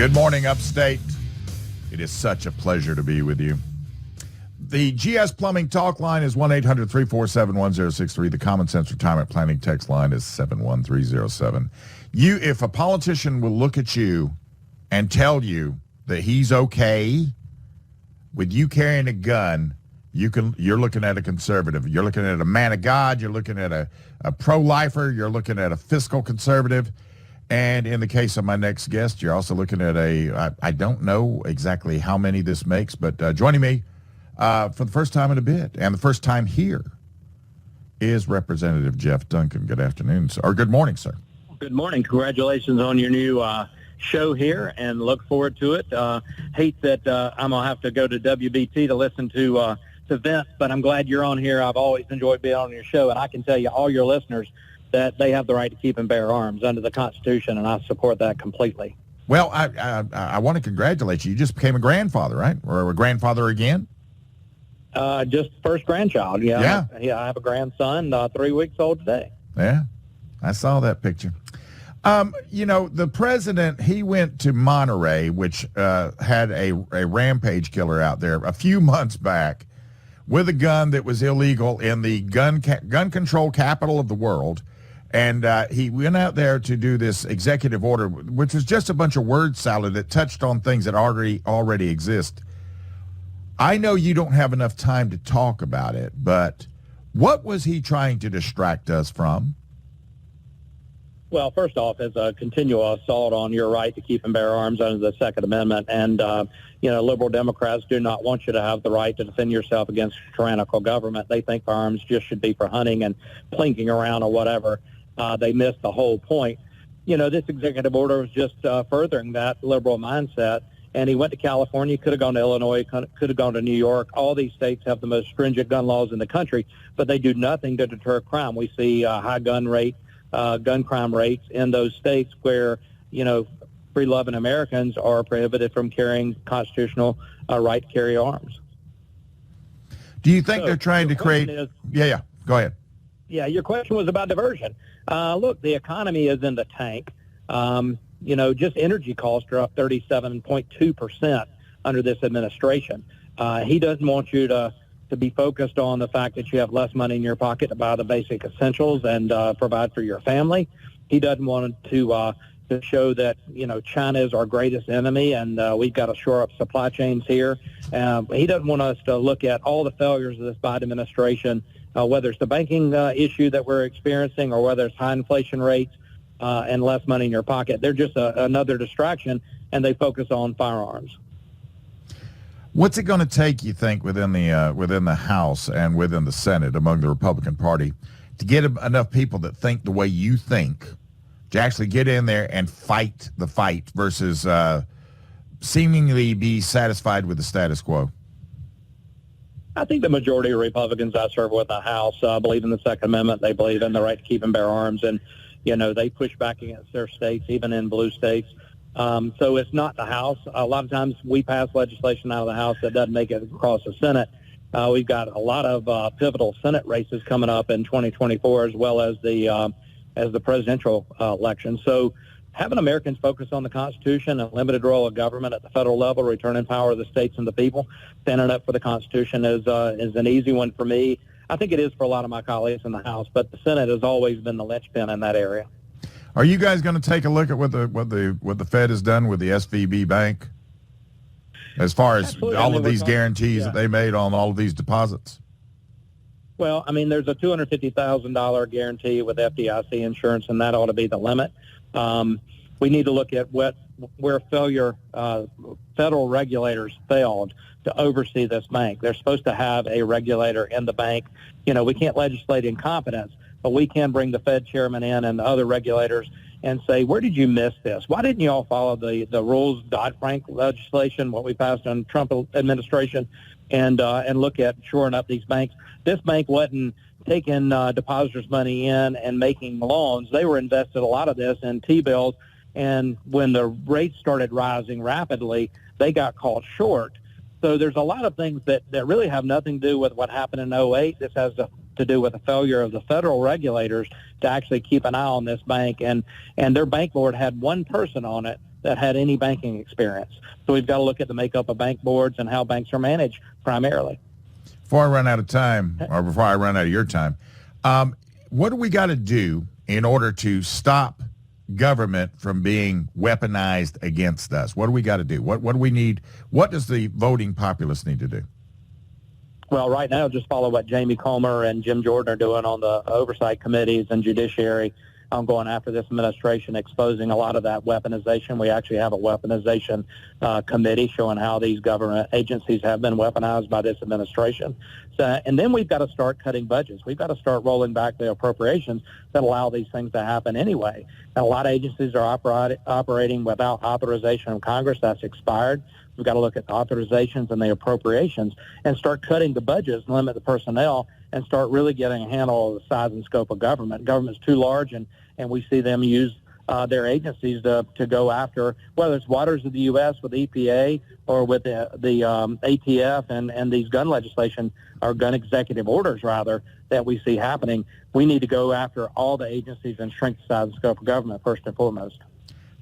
Good morning, Upstate. It is such a pleasure to be with you. The GS Plumbing talk line is 1-800-347-1063. The Common Sense Retirement Planning text line is 71307. If a politician will look at you and tell you that he's okay with you carrying a gun, you're looking at a conservative. You're looking at a man of God. You're looking at a pro-lifer. You're looking at a fiscal conservative. And in the case of my next guest, you're also looking at I don't know exactly how many this makes, but joining me for the first time in a bit, and the first time here, is Representative Jeff Duncan. Good afternoon, sir. Or good morning, sir. Good morning. Congratulations on your new show here, and look forward to it. Hate that I'm going to have to go to WBT to listen to Vince, but I'm glad you're on here. I've always enjoyed being on your show, and I can tell you, all your listeners, that they have the right to keep and bear arms under the Constitution, and I support that completely. Well, I want to congratulate you. You just became a grandfather, right? Or a grandfather again? Just first grandchild. Yeah. I have a grandson, 3 weeks old today. Yeah, I saw that picture. The president, he went to Monterey, which had a rampage killer out there a few months back with a gun that was illegal in the gun control capital of the world. And he went out there to do this executive order, which was just a bunch of word salad that touched on things that already exist. I know you don't have enough time to talk about it, but what was he trying to distract us from? Well, first off, it's a continual assault on your right to keep and bear arms under the Second Amendment. And, liberal Democrats do not want you to have the right to defend yourself against tyrannical government. They think firearms just should be for hunting and plinking around or whatever. They missed the whole point. This executive order was just furthering that liberal mindset. And he went to California, could have gone to Illinois, could have gone to New York. All these states have the most stringent gun laws in the country, but they do nothing to deter crime. We see high gun crime rates in those states where, free-loving Americans are prohibited from carrying constitutional right to carry arms. Do you think they're trying to create... Yeah, go ahead. Yeah, your question was about diversion. Look, the economy is in the tank. Just energy costs are up 37.2% under this administration. He doesn't want you to be focused on the fact that you have less money in your pocket to buy the basic essentials and provide for your family. He doesn't want to show that, China is our greatest enemy and we've got to shore up supply chains here. He doesn't want us to look at all the failures of this Biden administration, whether it's the banking issue that we're experiencing or whether it's high inflation rates and less money in your pocket. They're just another distraction, and they focus on firearms. What's it going to take, you think, within the House and within the Senate among the Republican Party to get enough people that think the way you think to actually get in there and fight the fight versus seemingly be satisfied with the status quo? I think the majority of Republicans I serve with in the House believe in the Second Amendment. They believe in the right to keep and bear arms, and they push back against their states, even in blue states. So it's not the House. A lot of times we pass legislation out of the House that doesn't make it across the Senate. We've got a lot of pivotal Senate races coming up in 2024, as well as the presidential election. So having Americans focus on the Constitution and limited role of government at the federal level, returning power to the states and the people, standing up for the Constitution is an easy one for me. I think it is for a lot of my colleagues in the House, but the Senate has always been the linchpin in that area. Are you guys going to take a look at what the Fed has done with the SVB Bank, as far as all of these guarantees that they made on all of these deposits? Well, there's a $250,000 guarantee with FDIC insurance, and that ought to be the limit. We need to look at where federal regulators failed to oversee this bank. They're supposed to have a regulator in the bank. We can't legislate incompetence, but we can bring the Fed chairman in and the other regulators and say, where did you miss this? Why didn't you all follow the rules, Dodd-Frank legislation, what we passed on Trump administration, and look at shoring up these banks? This bank wasn't taking depositors' money in and making loans. They were invested a lot of this in T-bills, and when the rates started rising rapidly, they got caught short. So there's a lot of things that really have nothing to do with what happened in 2008. This has to do with the failure of the federal regulators to actually keep an eye on this bank. And their bank board had one person on it that had any banking experience. So we've got to look at the makeup of bank boards and how banks are managed primarily. Before I run out of time, or before I run out of your time, what do we got to do in order to stop government from being weaponized against us? What do we got to do? What do we need? What does the voting populace need to do? Well, right now, just follow what Jamie Comer and Jim Jordan are doing on the oversight committees and judiciary. I'm going after this administration, exposing a lot of that weaponization. We actually have a weaponization committee showing how these government agencies have been weaponized by this administration. So, and then we've got to start cutting budgets. We've got to start rolling back the appropriations that allow these things to happen anyway. And a lot of agencies are operating without authorization of Congress. That's expired. We've got to look at the authorizations and the appropriations and start cutting the budgets, limit the personnel, and start really getting a handle of the size and scope of government. Government's too large, and we see them use their agencies to go after, whether it's Waters of the U.S. with EPA or with the ATF and these gun legislation, or gun executive orders, rather, that we see happening. We need to go after all the agencies and shrink the size and scope of government first and foremost.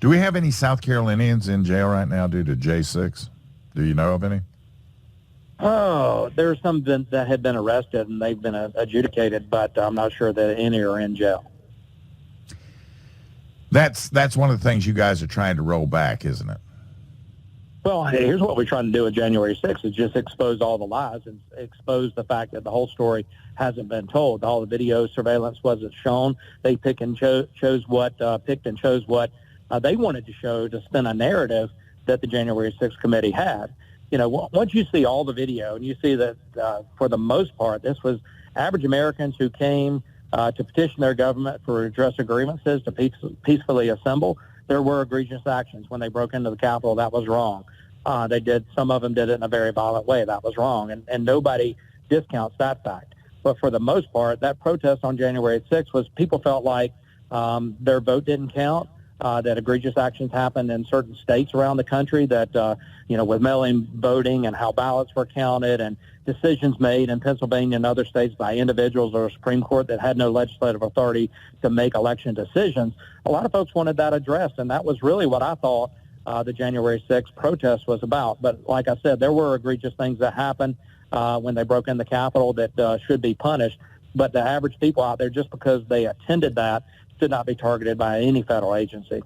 Do we have any South Carolinians in jail right now due to J6? Do you know of any? Oh, there are some that had been arrested and they've been adjudicated, but I'm not sure that any are in jail. That's one of the things you guys are trying to roll back, isn't it? Well, here's what we're trying to do with January 6th is just expose all the lies and expose the fact that the whole story hasn't been told. All the video surveillance wasn't shown. They picked and chose what they wanted to show to spin a narrative that the January 6th committee had. You know, once you see all the video and you see that for the most part, this was average Americans who came to petition their government for redress of grievances, to peacefully assemble. There were egregious actions when they broke into the Capitol. That was wrong. Some of them did it in a very violent way. That was wrong. And nobody discounts that fact. But for the most part, that protest on January 6th was people felt like their vote didn't count. That egregious actions happened in certain states around the country that, with mail-in voting and how ballots were counted and decisions made in Pennsylvania and other states by individuals or a Supreme Court that had no legislative authority to make election decisions. A lot of folks wanted that addressed, and that was really what I thought the January 6th protest was about. But like I said, there were egregious things that happened when they broke in the Capitol that should be punished. But the average people out there, just because they attended that, should not be targeted by any federal agency.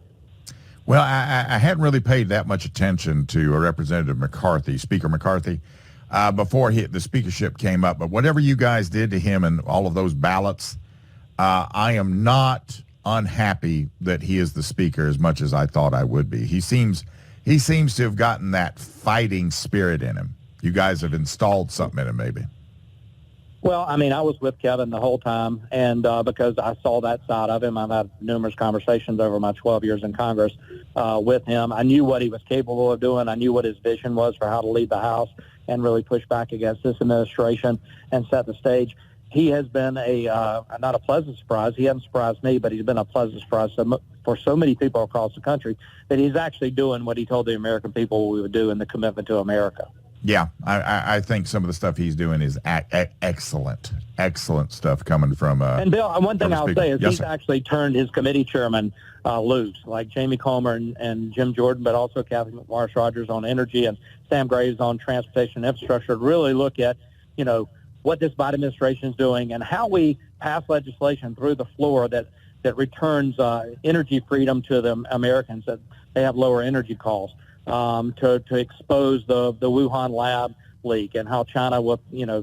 Well, I hadn't really paid that much attention to Representative McCarthy, Speaker McCarthy, before the speakership came up. But whatever you guys did to him and all of those ballots, I am not unhappy that he is the speaker as much as I thought I would be. He seems to have gotten that fighting spirit in him. You guys have installed something in him, maybe. Well, I mean, I was with Kevin the whole time, and because I saw that side of him, I've had numerous conversations over my 12 years in Congress with him. I knew what he was capable of doing. I knew what his vision was for how to lead the House and really push back against this administration and set the stage. He has been not a pleasant surprise. He hasn't surprised me, but he's been a pleasant surprise for so many people across the country that he's actually doing what he told the American people we would do in the commitment to America. Yeah, I think some of the stuff he's doing is excellent stuff coming from. And Bill, one thing I'll say is yes, he's sir. actually turned his committee chairman loose, like Jamie Comer and Jim Jordan, but also Kathy Marsh-Rogers on energy and Sam Graves on transportation and infrastructure, to really look at, what this Biden administration is doing and how we pass legislation through the floor that returns energy freedom to the Americans, that they have lower energy costs. To expose the Wuhan lab leak and how China will,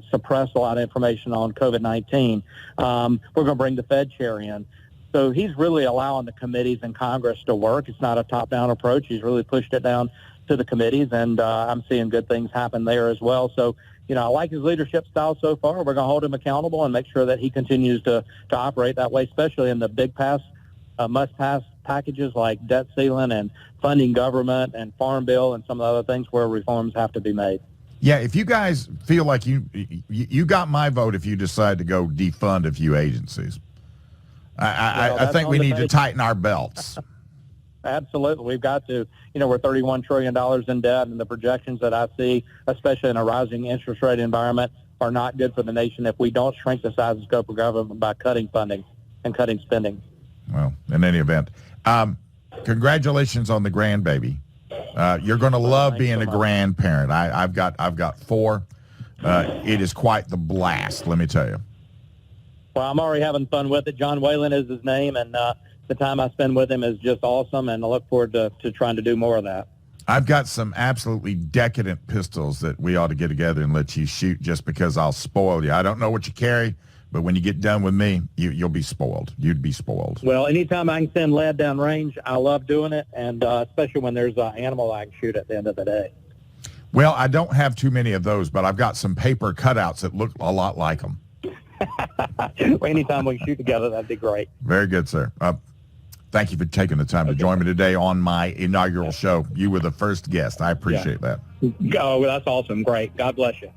suppress a lot of information on COVID-19. We're going to bring the Fed chair in. So he's really allowing the committees in Congress to work. It's not a top-down approach. He's really pushed it down to the committees, and I'm seeing good things happen there as well. So, I like his leadership style so far. We're going to hold him accountable and make sure that he continues to operate that way, especially in the big must-pass packages like debt ceiling and funding government and farm bill and some of the other things where reforms have to be made. Yeah, if you guys feel like you got my vote if you decide to go defund a few agencies. I think we need to tighten our belts. Absolutely. We've got to. We're $31 trillion in debt, and the projections that I see, especially in a rising interest rate environment, are not good for the nation if we don't shrink the size and scope of government by cutting funding and cutting spending. Well, in any event, congratulations on the grandbaby. You're going to love being a grandparent. I've got 4. It is quite the blast, let me tell you. Well, I'm already having fun with it. John Whalen is his name, and the time I spend with him is just awesome, and I look forward to trying to do more of that. I've got some absolutely decadent pistols that we ought to get together and let you shoot just because I'll spoil you. I don't know what you carry, but when you get done with me, you'll be spoiled. You'd be spoiled. Well, anytime I can send lead down range, I love doing it, and especially when there's an animal I can shoot at the end of the day. Well, I don't have too many of those, but I've got some paper cutouts that look a lot like them. Anytime we can shoot together, that'd be great. Very good, sir. Thank you for taking the time to join me today on my inaugural show. You were the first guest. I appreciate that. Oh, that's awesome. Great. God bless you.